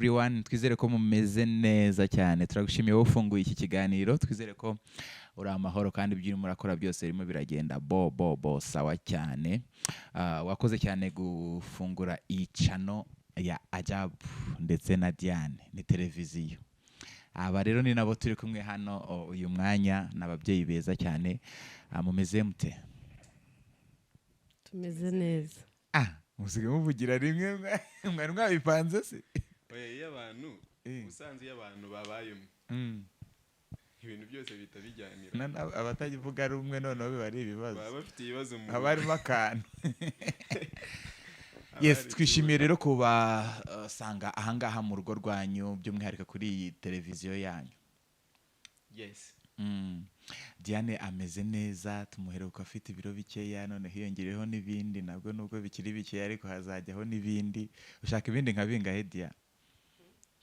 everyone, twizere ko mumeze neza cyane. Turagushimiye wowe ufunguye iki kiganiro, twizere ko uri amahoro kandi ibyo urimo urakora byose birimo biragenda bo sawa cyane. Wakoze cyane gufungura iyi channel ya Ajabu ndetse na Diane, ni televiziyo. Aba rero ni nabo turi kumwe hano uyu mwanya, n'ababyeyi beza cyane. Mumeze mute? Tumeze neza. Musige muvugira rimwe mwari mwabipanze se? Oya, iyo abantu usanze iyo abantu babayemo ibintu byose bita bijyanira. Abatagivuga rumwe noneho biba ari ibibazo. Baba bafite ibibazo mu haba harimo akantu. Yes, twishimiye rero kubasanga ahangaha mu rugo rwanyu, by'umwihariko kuri iyi televiziyo yanyu. Yes. Diane ameze neza, tumuheruka afite ibiro bikeya, none hiyongereho n'ibindi, nabwo nubwo bikiri bikeya ariko hazajyaho n'ibindi. Ushaka ibindi nka bingahe Diane?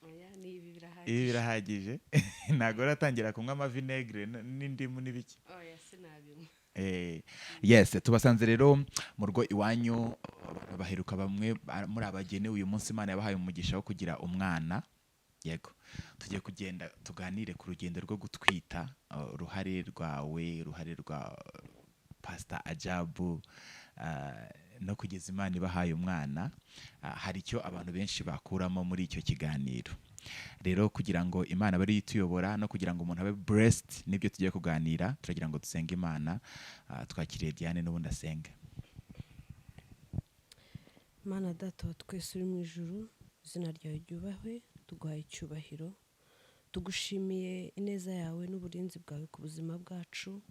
Oya, ni ibi birahagije. Ibi birahagije. Ntabwo uratangira kunywa amavinegre n'indimu n'ibiki? Oya, sinabinywa. Yes, tubasanze rero mu rugo iwanyu, baheruka bamwe muri abagene uyu munsi Imana yabahaye umugisha wo kugira umwana. Yego, tugiye kugenda tuganire ku rugendo rwo gutwita, uruhare rwawe, uruhare rwa Pastor Ajabu, no kugeza Imana ibahaye umwana. Hari icyo abantu benshi bakuramo muri icyo kiganiro. Rero kugira ngo Imana bari yituyobora no kugira ngo umuntu abe blessed nibyo tugiye kuganira, turagira ngo dusenge Imana. Twakiriye Diane n'ubundi asenge. Mana Data wa twese uri mu ijuru, izina ryawe ryubahwe, tuguhaye icyubahiro. Tugushimiye ineza yawe n'uburinzi bwawe ku buzima bwacu.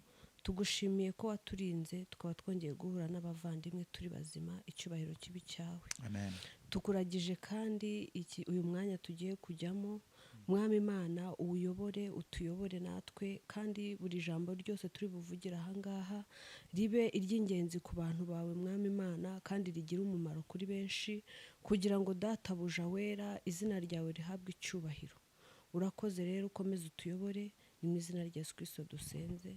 Tugushimiye ko waturinze tukaba twongeye guhura n'abavandimwe turi bazima. Icyubahiro kibi cyawe. Amen. Tukuragije kandi uyu mwanya tugiye kujyamo, Mwami Imana uyobore, utuyobore natwe, kandi buri jambo ryose turi buvugira ahangaha ribe iry'ingenzi ku bantu bawe Mwami Imana, kandi rigira umumaro kuri benshi, kugira ngo Databuja wera izina ryawe rihabwe icyubahiro. Urakoze rero, ukomeze utuyobore, ni mu izina rya Yesu Kristo dusenze.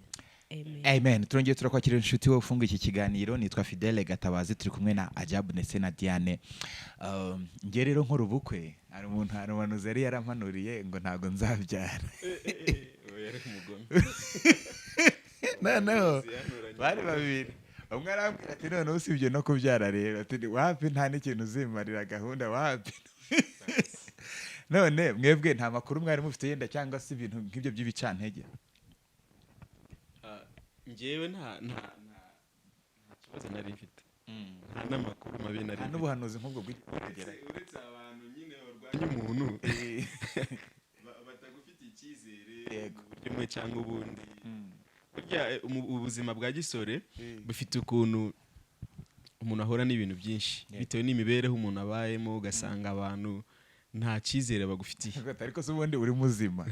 Amen. Amen. Turongeye turakwakira inshuti wowe ufunga iki kiganiro. Nitwa Fidele Gatabazi, turi kumwe na Ajabu ndetse na Diane. Nge rero nkora ubukwe, hari umuntu zari yarampanuriye ngo ntago nzabyara. Oya, reka umugome. No, bari babiri. Umwe arambwira ati none usibye no kubyara rero, ati wapi nta n'ikintu uzimarira gahunda wapi. None mwebwe nta makuru mwari mufite yenda cyangwa se ibintu nk'ibyo by'ibicantege? Njyewe nta kibazo nari mfite. Nta n'amakuru mabi nari mfite. N'ubuhanuzi nk'ubwo bw'ikigera. Uretse abantu nyine barwanya umuntu batagufitiye icyizere mu buryo bumwe cyangwa ubundi. Burya ubuzima bwa gisore bufite ukuntu umuntu ahora n'ibintu byinshi bitewe n'imibereho umuntu abayemo, ugasanga abantu nta cyizere bagufitiye. Ariko se ubundi uri muzima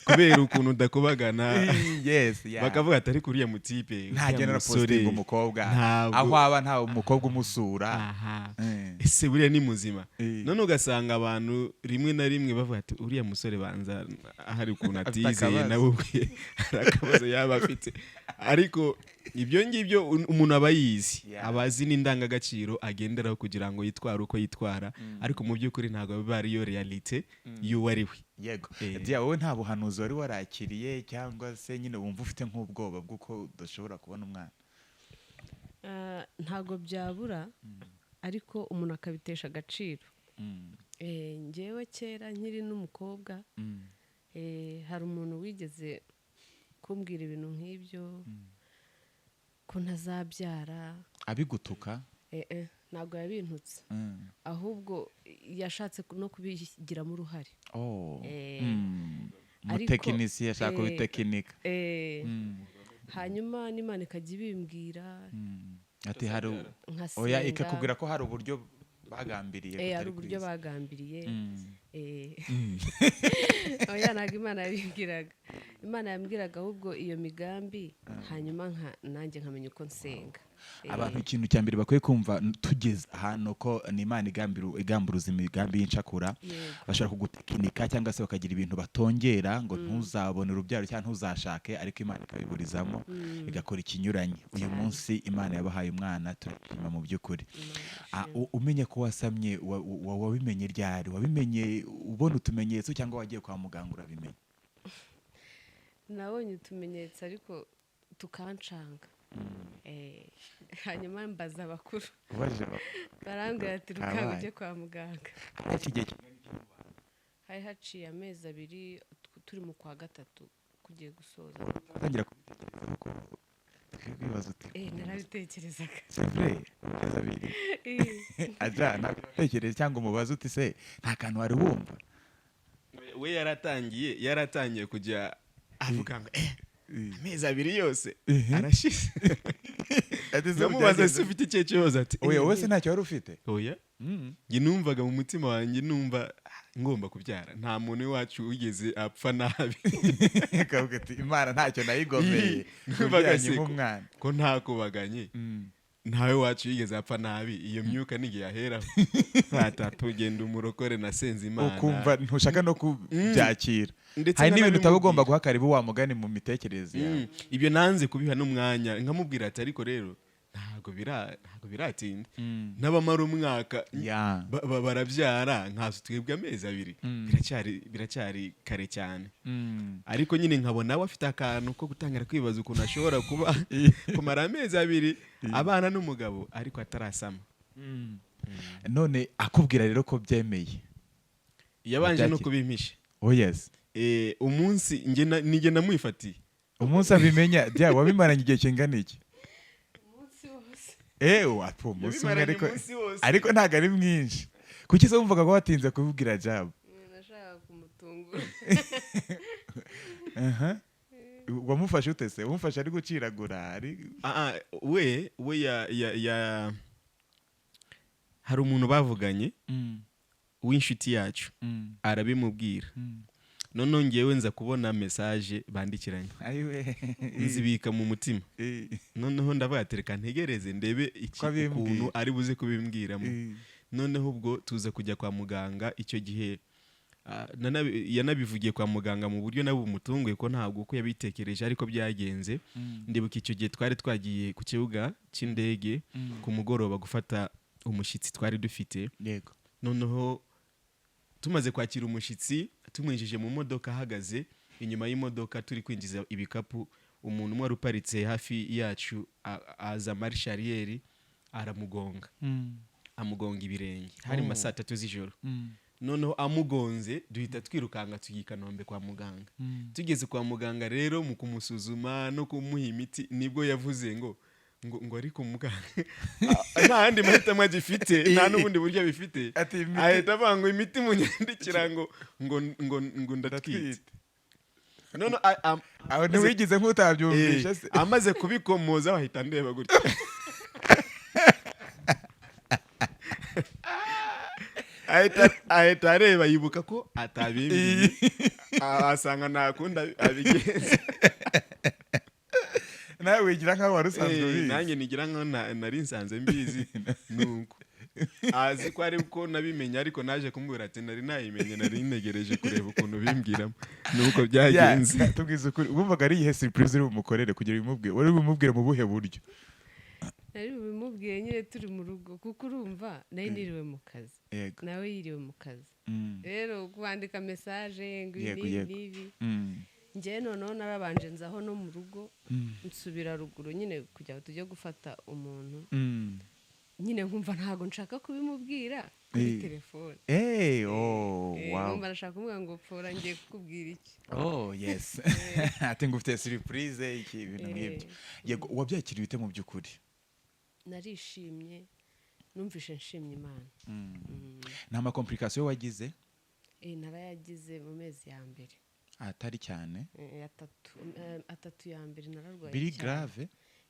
kubera ukuntu udakubagana. Yes, bakavuga ati ariko uriya mutipe nta genera posting umukobwa, aho aba nta umukobwa umusura. Ese buriya ni muzima. None ugasanga abantu rimwe na rimwe bavuga ati uriya musore banza hari ukuntu atizeye nawe ubwe arakabazo yaba afite. Ariko ibyo ngibyo umuntu aba yizi, abazi n'indangagaciro agenderaho kugira ngo yitware uko yitwara, ariko mu by'ukuri ntabwo biba ariyo realite y'uwo ari we. Yego. Diya, wowe nta buhanuzi wari warakiriye cyangwa se nyine wumva ufite nk'ubwoba bw'uko udashobora kubona umwana? Ntago byabura, ariko umuntu akabitesha agaciro. Njyewe kera nkiri n'umukobwa, hari umuntu wigeze kumbwira ibintu nk'ibyo, ko ntazabyara. Abigutuka? Ntabwo yabintutse, ahubwo yashatse no kubigiramo uruhare. Umutekinisi yashaka kubitekinika. Hanyuma n'Imana ikajya ibimbwira, ati hari oya, ikakubwira ko hari uburyo bagambiriye. Hari uburyo bagambiriye. Oya, ntabwo Imana yabibwiraga. Imana yambwiraga ahubwo iyo migambi, hanyuma nanjye nkamenya uko nsenga. abantu ikintu cya mbere bakwiye kumva tugeze ahantu ko ni Imana igamburuza imigambi y'incakura bashobora kugutekinika cyangwa se bakagira ibintu batongera ngo ntuzabone urubyaro cyangwa ntuzashake, ariko Imana ikabiburizamo igakora ikinyuranye. Uyu munsi Imana yabahaye umwana, turashima mu by'ukuri. Umenye ko wasamye, wabimenye ryari? Wabimenye ubona utumenyetso cyangwa wagiye kwa muganga urabimenye? Nabonye utumenyetso ariko tukancanga. Hanyuma mbaza abakuru barambwira ati ruka ujye kwa muganga. Hari haciye amezi 2 turi mu kwa gatatu kugiye gusoza. Tangira kwibaza uti narabitekerezaga. C'est vrai, aja natekereza cyangwa umubaza uti se nta kantu wari wumva? We yaratangiye kujya avuga ngo amezi 2 yose arashize. Namubaza se ufite icyo kibazo ati oya wese ntacyo wari ufite? Oya njye numvaga mu mutima wanjye numva ngomba kubyara, nta muntu wacu wigeze apfa nabi. Kavuga ati Imana ntacyo nayigomeye kubyanye nk'umwana ko ntakubaganye, ntawe wacu yigeze apfa nabi. Iyo myuka n'igihe yaheraho tugenda umurokore nasenze Imana ukumva ntushaka no kubyakira. Hari n'ibintu utaba ugomba guha karibu wa mugani mu mitekerereze yawe. Ibyo nanze kubiha n'umwanya, nkamubwira ati ariko rero ntabwo biratinda, n'abamara umwaka barabyara nkazo twebwe amezi 2 biracyari kare cyane. Ariko nyine nkabona we afite akantu ko gutangira kwibaza ukuntu ashobora kuba kumara amezi 2 abana n'umugabo ariko atarasama. None akubwira rero ko byemeye, yabanje no kubimpisha. Oh yes. Umunsi nige namwifatiye, umunsi abimenya bya wabimaranye igihe kingana iki? Umunsi wose. Wapo umunsi umwe ariko ntago ari mwinshi. Kuki se wumvaga ko watinze kubibwira Jabo? Nashaka kumutungura. Wamufashe ute se? Wamufashe ari guciragura ari we hari umuntu bavuganye w'inshuti yacu arabimubwira. None ngewe nza kubona message bandikiranye, nzibika mu mutima. Noneho ndavuga ati reka ntegereze ndebe ikintu ari buze kubimbwiramo. Noneho ubwo tuza kujya kwa muganga. Icyo gihe yanabivugiye kwa muganga mu buryo nabo umutunguye ko ntabwo uko yabitekereje ariko byagenze. Ndibuka icyo gihe twari twagiye ku kibuga cy'indege ku mugoroba gufata umushyitsi twari dufite. Yego. Noneho tumaze kwakira umushyitsi tumwinjije mu modoka, ahagaze inyuma y'imodoka turi kwinjiza ibikapu, umuntu umwe uparitse hafi yacu aza marshariyeri aramugonga. Amugonga ibirenge. Hari mu saa 3 z'ijoro. Noneho amugonze duhita twirukanga tugiye Kanombe kwa muganga. Tugeze kwa muganga rero mu kumusuzuma no kumuha imiti nibwo yavuze ngo ariko muganga nta handi mahitamo agifite, nta n'ubundi buryo bifite. Ahita avuga ngo imiti munyandikira ngo ndatwite. None aho ntiwigize nk'utabyumvisha se? Amaze kubikomoza ahita ndeba gutya. Ahita areba yibuka ko atabimbiye, asanga ntakunda abigenza. Nawe wigira nkaho wari usanzwe ubizi. Nanjye nigira nkaho nari nsanze mbizi. Nuko azi ko ari uko nabimenye, ariko naje kumubwira ati nari nayimenye, nari ntegereje kureba ukuntu bimbwiramo. Nuko byagenze. Tubwize ukuri, wumvaga ari ihe surprise uri bumukorere kugira bimubwire? Wari bumubwire mu buhe buryo? Nari bimubwiye nyine turi mu rugo, kuko urumva nari niriwe mu kazi, nawe yiriwe mu kazi. Rero kwandika message ngo ibi njye noneho narabanje nzaho no mu rugo nsubira ruguru nyine kujya tujye gufata umuntu. Nyine nkumva ntago nshaka kubimubwira kuri telefone. Wow. Nkumva nashaka kumubwira ngo pfora ngiye kukubwira iki. Yes. Ati ngufite surprise iki ibintu nk'ibyo. Yego, wabyakiriye ute mu by'ukuri? Narishimye, numvishe nshimye Imana. Nta ma complication wagize? Narayagize mu mezi ya mbere. Atari cyane? 3 ya mbere nararwaye. Biri grave?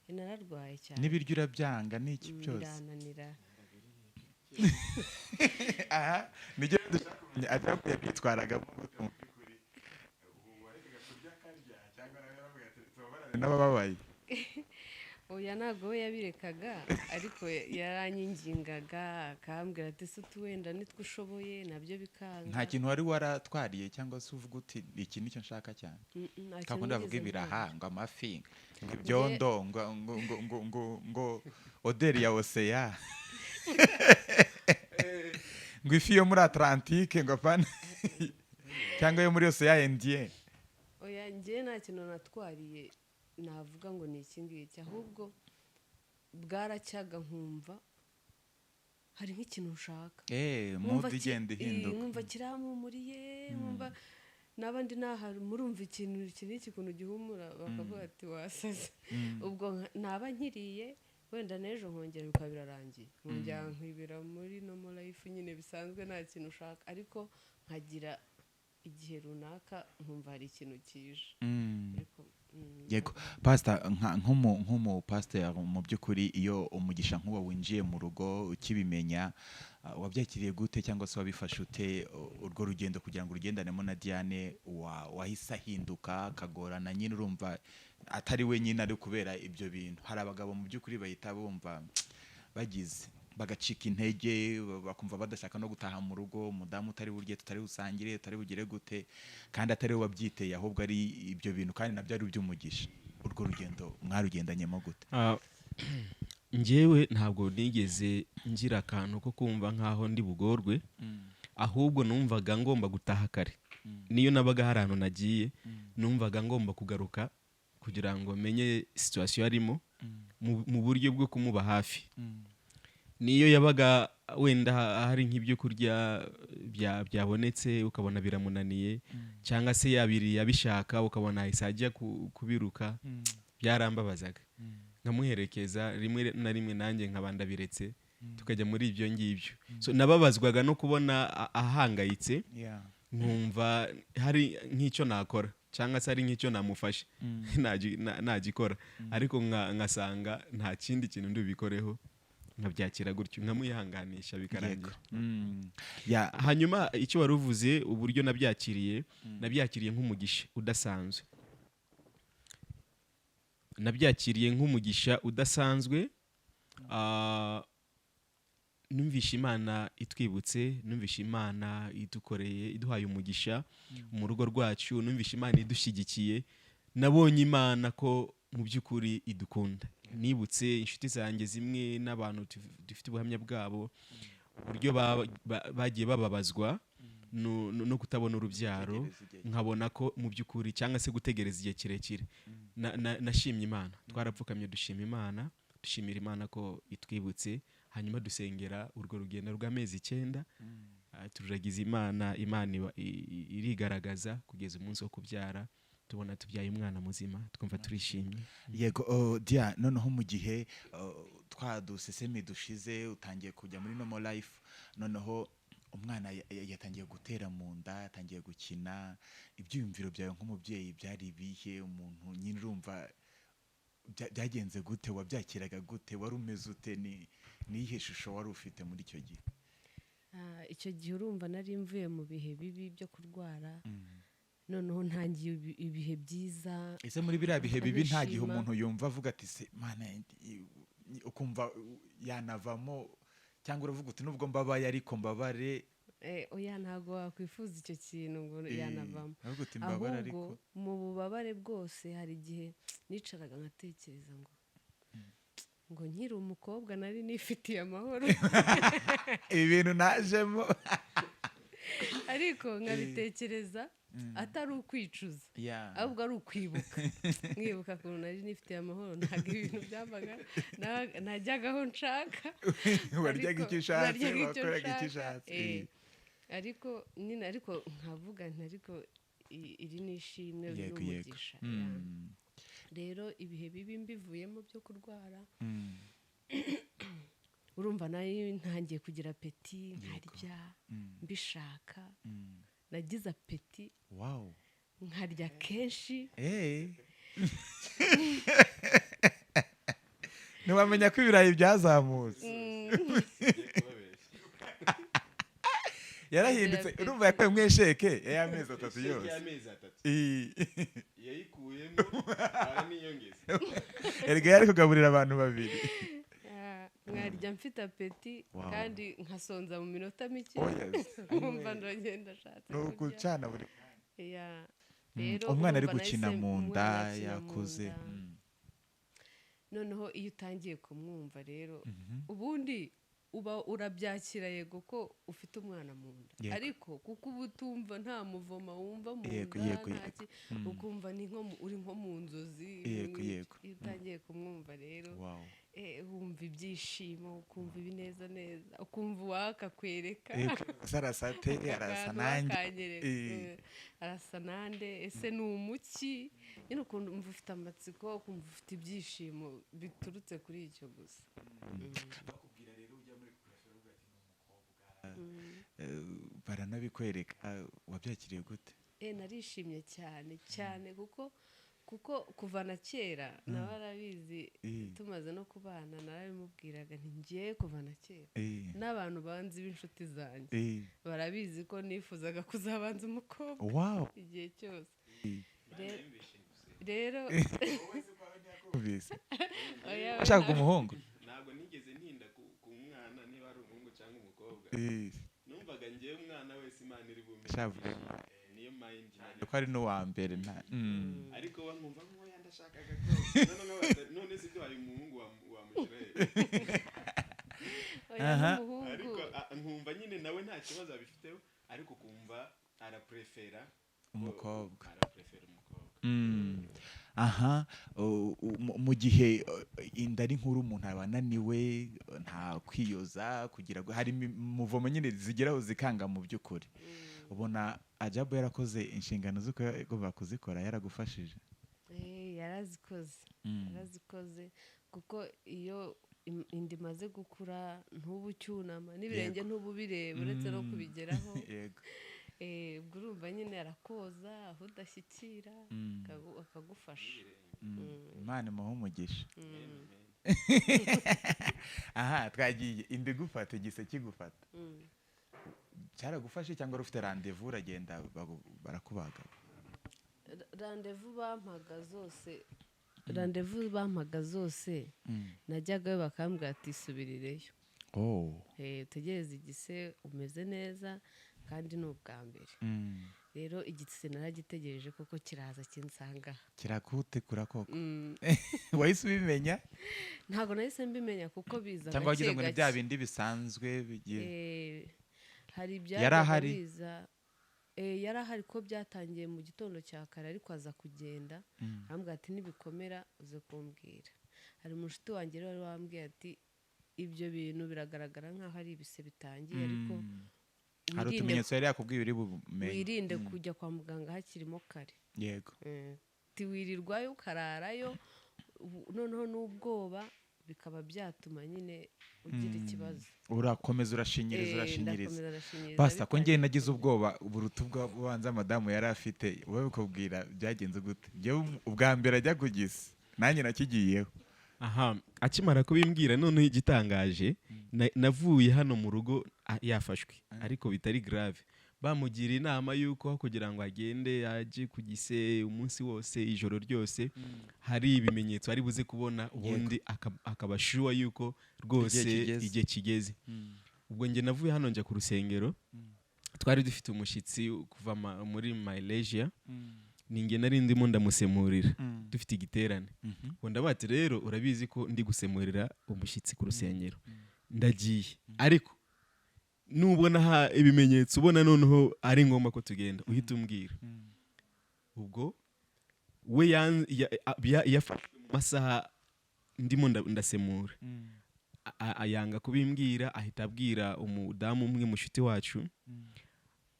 Nararwaye cyane. N'ibiryo urabyanga n'iki byose? Birananira. Nige dushaka ajya kwitwaraga mu by'ukuri. Wareka kurya karya cyangwa n'ababaye. oya ntabwo we yabirekaga ariko yaranyingingaga akambwira ati se wenda nitwe ushoboye nabyo bikanga. nta kintu wari waratwariye cyangwa se uvuga uti iki nicyo nshaka cyane? Kakundi bavuga ibiraha ngo amafi ngo ibyondo ngo oderi ya oseya ngo ifi yo muri Atlantique ngo apana cyangwa yo muri oseya Indien. oya njye nta kintu natwariye navuga ngo ni iki ngiki, ahubwo bwaracyaga nkumva hari nk'ikintu ushaka, mudi igenda ihinduka, nkumva kirampumuriye, nkumva n'abandi nahari murumva ikintu iki n'iki kuntu gihumura bakavuga ati wasaze. Ubwo naba nkiriye wenda n'ejo nkongera bikaba birarangiye, nkongera nkibira muri normal life nyine bisanzwe nta kintu ushaka, ariko nkagira igihe runaka nkumva hari ikintu kije. Yego pastor, nk'umu pastor mu by'ukuri iyo umugisha nk'uwo winjiye mu rugo ukibimenya, wabyakiriye gute cyangwa se wabifashe ute urwo rugendo kugira ngo urugendanemo na Diane? Wahise ahinduka akagorana nyine, urumva atari we nyine ari kubera ibyo bintu? Hari abagabo mu by'ukuri bahita bumva bagize bagacika intege, bakumva badashaka no gutaha mu rugo, umudamu utari burye, tutari busangire, tutari bugire gute, kandi atari we wabyiteye ahubwo ari ibyo bintu, kandi nabyo ari iby'umugisha. Urwo rugendo mwarugendanyemo gute? Njyewe ntabwo nigeze ngira akantu ko kumva nkaho ndi bugorwe, ahubwo numvaga ngomba gutaha kare. Niyo nabaga hari ahantu nagiye numvaga ngomba kugaruka kugira ngo menye situation arimo mu buryo bwo kumuba hafi. Niyo yabaga wenda hari nk'ibyo kurya byabonetse ukabona biramunaniye, cyangwa se yabishaka ukabona isajya kubiruka, byarambabazaga. Nkamuherekeza rimwe na rimwe nanjye nkabanda biretse tukajya muri ibyo ngibyo. So nababazwaga no kubona ahangayitse, nkumva hari nk'icyo nakora cyangwa se hari nk'icyo namufasha nagikora, ariko nkasanga nta kindi kintu ndubikoreho, nkabyakira gutyo nkamuyihanganisha bikarangira. Hanyuma icyo wari uvuze uburyo nabyakiriye nk'umugisha udasanzwe. Nabyakiriye nk'umugisha udasanzwe, numvisha Imana itwibutse, numvisha Imana idukoreye, iduhaye umugisha mu rugo rwacu, numvisha Imana idushyigikiye, nabonye Imana ko mu by'ukuri idukunda. Nibutse inshuti zanjye zimwe n'abantu dufite ubuhamya bwabo, uburyo bagiye bababazwa no kutabona urubyaro, nkabona ko mu by'ukuri cyangwa se gutegereza igihe kirekire. Nashimye Imana, twarapfukamye dushima Imana, dushimira Imana ko itwibutse, hanyuma dusengera urwo rugendo rw'amezi 9. Turagize Imana irigaragaza kugeza umunsi wo kubyara, tubona tubyaye umwana muzima, twumva turishimye. Yego Dia, noneho mu gihe twadusesemi dushize utangiye kujya muri normal life, noneho umwana yatangiye gutera mu nda, yatangiye gukina. Ibyiyumviro byawe nk'umubyeyi byari ibihe? Umuntu nyine urumva byagenze gute? Wabyakiraga gute? Wari umeze ute? Ni iyihe shusho wari ufite muri icyo gihe? Icyo gihe urumva nari mvuye mu bihe bibi byo kurwara, noneho ntangiye ibihe byiza. Ese muri biriya bihe bibi nta gihe umuntu yumva avuga ati se Mana, ukumva yanavamo, cyangwa uravuga uti nubwo mbabaye ariko mbabare? Oya, ntabwo wakwifuza icyo kintu ngo yanavamo, ahubwo mu bubabare bwose hari igihe nicaraga nkatekereza ngo nkiri umukobwa nari nifitiye amahoro. Ibi bintu najemo ariko nkabitekereza atari ukwicuza, ahubwo ari ukwibuka. Mwibuka ukuntu nari nifitiye amahoro, ntabwo ibintu byabaga, najyagaho nshaka, waryaga icyo ushatse, wakoraga icyo ushatse. Ariko nyine nkavuga nti ariko iri ni ishimwe n'umugisha. Rero ibihe bibi mbivuyemo byo kurwara, urumva nayo ntangiye kugira apeti, nkarya mbishaka. Nagize apeti, nkarya kenshi. Ntiwamenya ko ibirayi byazamutse. Yarahindutse, urumva yakuye mwesheke y'amezi 3 yose. Yayikuye nongeyemo niyongeze. erega yari kugaburira abantu babiri. Mwarya mfite apeti kandi nkasonza mu minota mike. Umva ndagenda shatse. No gucana buri. Rero umwana ari gukina mu nda yakuze. Noneho iyo utangiye kumwumva rero ubundi uba urabyakira yego ko ufite umwana mu nda, ariko kuko uba utumva nta muvoma wumva mu nda ukumva ni uri nko mu nzozi. Iyo utangiye kumwumva rero wumva ibyishimo, ukumva ibineza neza, ukumva uwakakwereka sarasate arasa nanjye arasa nande, ese ni umuki, nyine ukumva ufite amatsiko, ukumva ufite ibyishimo biturutse kuri icyo gusa. Bakubwira rero ujya muri kurasha ugati n'umukobwa baranabikwereka, wabyakiriye gute? Narishimye cyane cyane kuko kuva na kera nawe arabizi, tumaze no kubana narabimubwiraga nti ngiye kuva na kera n'abantu banzi b'inshuti zanjye barabizi ko nifuzaga kuzabanza umukobwa igihe cyose. Rero ashaka umuhungu, ntabwo nigeze ntinda ku mwana niba ari umuhungu cyangwa umukobwa. Numvaga ngiye umwana wese Imana iri bumenye, niyo mind ko ari n'uwa mbere ariko bamwumva ngo yandashakaga none si byo hari umuhungu wamushiraye. Ariko nkumva nyine nawe nta kibazo abifiteho, ariko kumva araprefera umukobwa. Aha, mu gihe inda ari nkuru umuntu aba ananiwe, nta kwiyoza kugira ngo hari muvomo nyine zigeraho zikanga mu by'ukuri. Ubona Ajabu yarakoze inshingano z'uko yagomba kuzikora, yaragufashije? Yarazikoze kuko iyo inda imaze gukura ntubu ucyunama n'ibirenge ntubu bireba uretse no kubigeraho. Ubwo urumva nyine arakoza aho udashyikira akagufasha. Imana imuhe umugisha. Aha, twagiye inda igufata, igise kigufata, cyaragufashe cyangwa ufite randevu uragenda barakubaga? Randevu bampaga zose najyagayo bakambwira ati subirireyo, utegereze igise umeze neza kandi ni ubwa mbere. Rero igise naragitegereje koko kiraza kinsanga. Kirakutekura koko? Wahise ubimenya? Ntabwo nahise mbimenya kuko biza cyangwa wagize ngo ni bya bindi bisanzwe bigiye? Hari ibyabaga biza, yarahari ko byatangiye mu gitondo cya kare ariko aza kugenda arambwira ati nibikomera uze kumbwira. Hari umushuti wanjye rero wari wambwiye ati ibyo bintu biragaragara nk'aho ari ibise bitangiye, ariko hari utumenyetso yari yakubwiye uri bumenye, wirinde kujya kwa muganga hakirimo kare. Yego. Tiwirirwayo ukararayo noneho n'ubwoba bikaba byatuma nyine ugira ikibazo. Urakomeza urashinyiriza. Basta ko ngiye nagize ubwoba buruta ubwanza madamu yari afite, wowe ukubwira byagenze gute? Njyewe ubwa mbere ajya kugisa nanjye nakigiyeho. Aha, akimara kubimbwira noneho igitangaje navuye hano mu rugo yafashwe ariko bitari grave. Bamugira inama yuko kugira ngo agende yaje kugise umunsi wose ijoro ryose hari ibimenyetso ari buze kubona, ubundi akabashuwa yuko rwose igihe kigeze. Ubwo nge navuye hano njya ku rusengero, twari dufite umushyitsi kuva muri Malaysia, ninge nari ndimo ndamusemurira dufite igiterane. Ngo ndabati rero urabizi ko ndi gusemurira umushyitsi ku rusengero, ndagiye ariko nubona ibimenyetso ubona noneho ari ngombwa ko tugenda uhita umbwira. Ubwo we yafashwe mu masaha ndimo ndasemura, ayanga kubimbwira, ahita abwira umudamu umwe mushuti wacu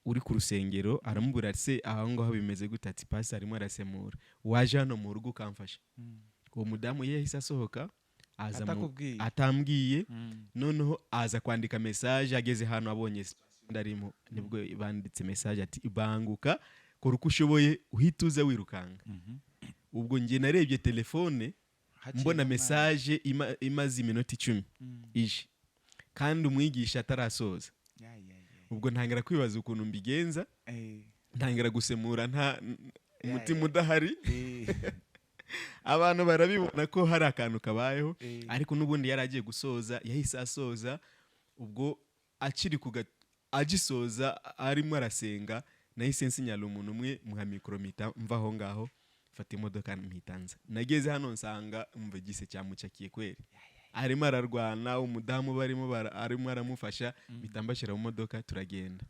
uri ku rusengero, aramubwira se aho ngaho bimeze gute? Ati pasi arimo arasemura, waje hano mu rugo ukamfasha. Uwo mudamu yahise asohoka atambwiye, noneho aza kwandika message. Ageze hano abonye ndarimo, nibwo banditse message ati banguka kora uko ushoboye uhita uza wirukanga. Ubwo nge narebye telefone mbona message imaze iminota 10 ije kandi umwigisha atarasoza. Ubwo ntangira kwibaza ukuntu mbigenza, ntangira gusemura umutima udahari abantu barabibona ko hari akantu kabayeho ariko n'ubundi yari agiye gusoza yahise asoza ubwo agisoza arimo arasenga nahise nsinyala umuntu umwe muha mikoro mpita mva aho ngaho mfata imodoka mpitanza nageze hano nsanga umva gise cyamucakiye kweri arimo ararwana umudamu arimo aramufasha mpita mbashyira mu modoka turagenda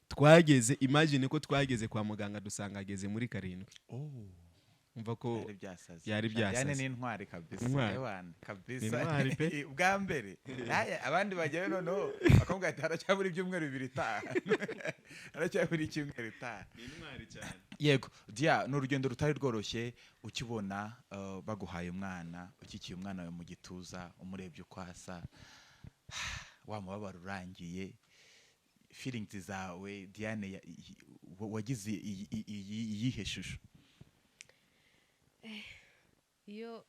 twageze imagine ko twageze kwa muganga dusanga ageze muri 7 umva ko yari byasaze yani n'intwari kabisa ewana kabisa bwa mbere abandi bajyayo noneho bakambwira ati haracyabura ibyumweru 2 haracyabura icyumweru 5 ni intwari cyane yego dia n'urugendo rutari rworoshye ukibona baguhaye umwana ukikiye umwana wawe mu gituza umurebye ukwasa wa mubabaro urangiye feelings zawe Diane wagize iyihe shusho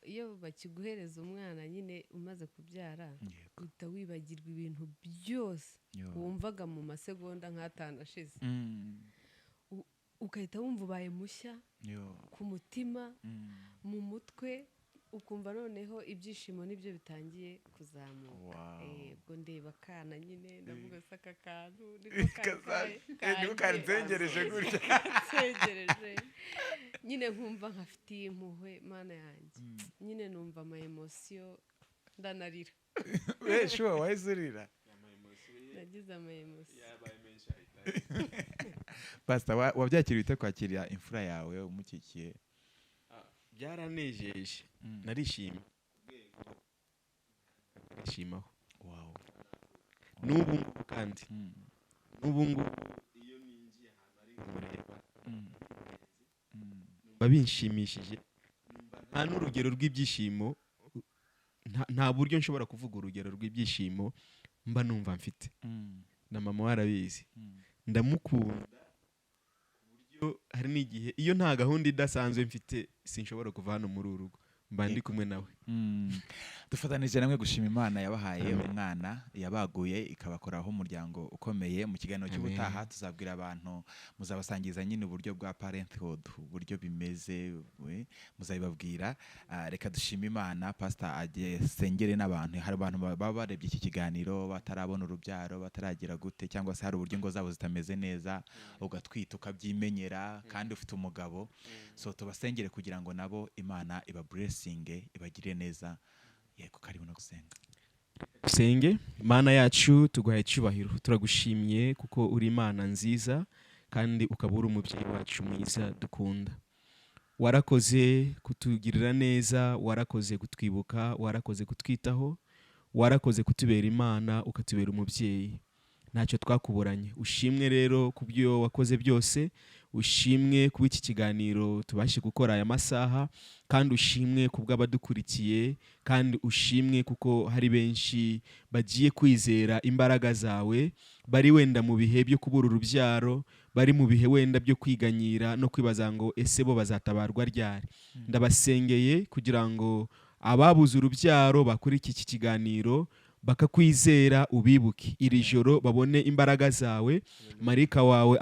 iyo bakiguhereza umwana nyine umaze kubyara uhita wibagirwa ibintu byose wumvaga mu masegonda nk'atanu ashize ukahita wumva ubaye mushya ku mutima mu mutwe ukumva noneho ibyishimo nibyo bitangiye kuzamuka ubwo ndeba akana nyine ndavuga se aka kantu niko kanzengereje gutya nyine nkumva nkafitiye impuhwe mana yanjye nyine numva ama emotion ndanarira wesho wahise urira nagize ama emotion Pastor wabyakiriye ute kwakira imfura yawe umukikiye byaranejeje narishimye nishimaho n'ubu ngubu kandi n'ubu ngubu iyo ninjiye ahantu ari kumureba babinshimishije nta n'urugero rw'ibyishimo nta buryo nshobora kuvuga urugero rw'ibyishimo mba numva mfite na mama warabizi ndamukunda kuburyo hari n'igihe iyo nta gahunda idasanzwe mfite sinshobora kuva hano muri urugo mba ndi kumwe nawe dufatanije namwe gushima Imana yabahaye umwana yabaguye ikabakoraho umuryango ukomeye mu kiganiro cy'ubutaha tuzabwira abantu muzabasangiza nyine uburyo bwa parenthood uburyo bimeze muzabibabwira reka dushima Imana Pastor agesengere n'abantu hari abantu baba barebye iki kiganiro batarabona urubyaro bataragira gute cyangwa se hari uburyo ngo zabo zitameze neza ugatwita ukabyimenyera kandi ufite umugabo so tubasengere kugira ngo nabo Imana iba blessing ibagire neza yego karibu no gusenga senge Mana yacu tuguhaye cyubahiro turagushimye kuko uri Imana nziza kandi ukaba uri umubyeyi wacu mwiza dukunda warakoze kutugirira neza warakoze kutwibuka warakoze kutwitaho warakoze kutubera Imana ukatubera umubyeyi ntacyo twakuburanye ushimwe rero kubyo wakoze byose ushimwe kuba iki kiganiro tubashe gukora aya masaha kandi ushimwe kubw'abadukurikiye kandi ushimwe kuko hari benshi bagiye kwizera imbaraga zawe bari wenda mu bihe byo kubura urubyaro bari mu bihe wenda byo kwiganyira no kwibaza ngo ese bo bazatabarwa ryari ndabasengeye kugira ngo ababuze urubyaro bakuri iki kiganiro bakakwizera ubibuke iri joro babone imbaraga zawe marika wawe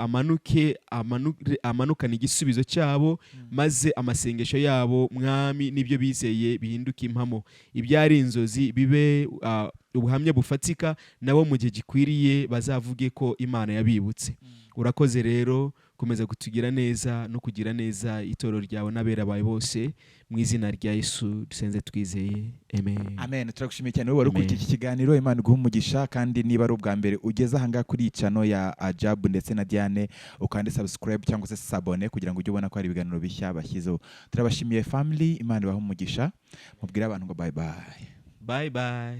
amanukana igisubizo cyabo maze amasengesho yabo mwami nibyo bizeye bihinduka impamo ibyari inzozi bibe ubuhamya bufatika nabo mu gihe gikwiriye bazavuge ko Imana yabibutse urakoze rero komeza kutugira neza no kugira neza itorero ryawe n'abera bawe bose mw'izina rya Yesu dusenze twizeye amen turagushimiye cyane wowe wari iki kiganiro Imana iguhe umugisha kandi niba ari ubwa mbere ugeze ahanga kuri icano ya Ajab ndetse na Diane ukande subscribe cyangwa se s'abone kugira ngo ujye ubona ko hari ibiganiro bishya bashyizeho turabashimiye family Imana ibahe umugisha mubwire abantu ngo bye bye